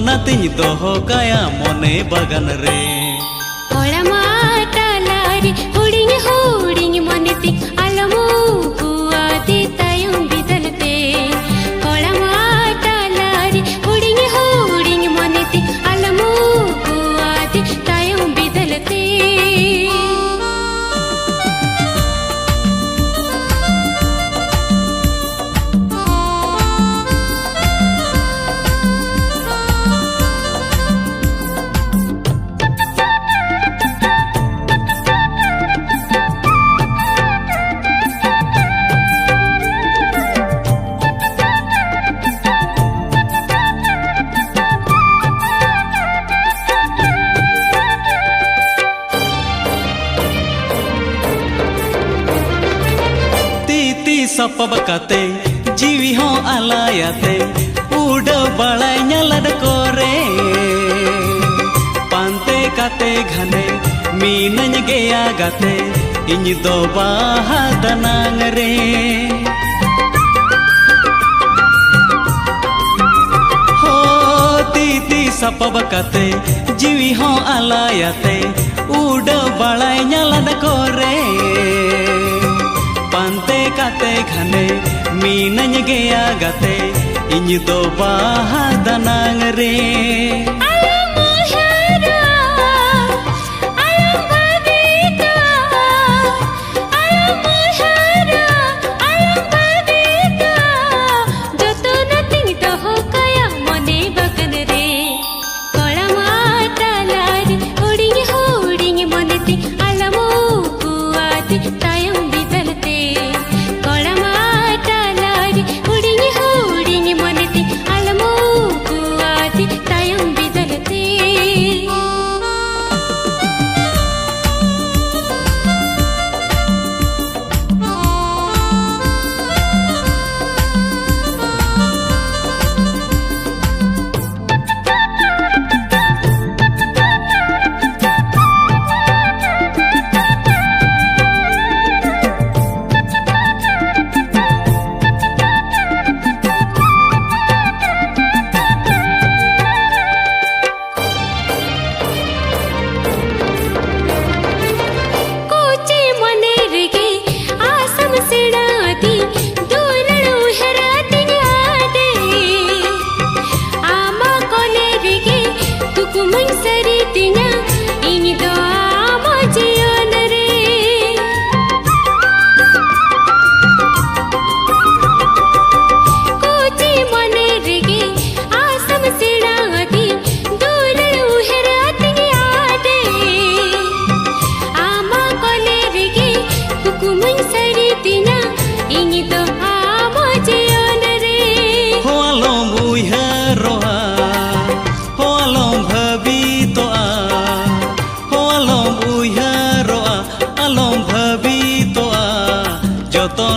नातिन दोहो काया मोने बगन रे कोळमा टालारी हुडिंग हुडिंग मोनेती आलमू कुआती तायम बिदलते कोळमा टालारी हुडिंग हुडिंग मोनेती आलमू कुआती तायम बिदलते सपब काते जीवी हो आलायाते उड़ बड़ाय नलद कोरे पांते काते घने मीनन गया गाते इन दो बाहा दनांग रे हो ती सपब काते जीवी हो आलायाते उड़ बड़ाय नलद कोरे पांते काते घने मीनन गया गाते इन दो बाहा दनांग रे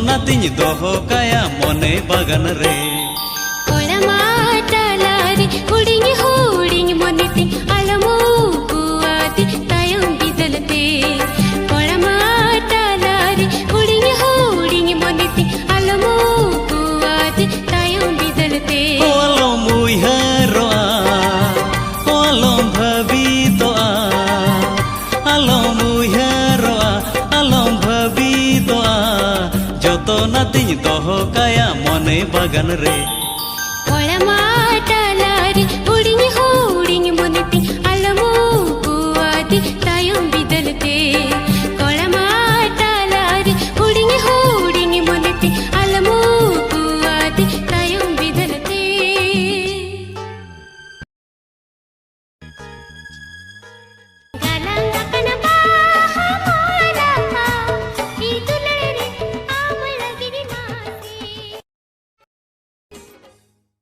नातिन दोहो काया मोने बगन रे कोळमा टालारी हुडिंग हुडिंग मोनेती आलमू कुआती तायम बिदलते कोळमा टालारी हुडिंग हुडिंग मोनेती आलमू कुआती तायम बिदलते ओलम उयहरोआ ओलम भवितोआ आलम उयहरोआ आलम भवितोआ जतो नातिन दोहो काया मोने बगन रे।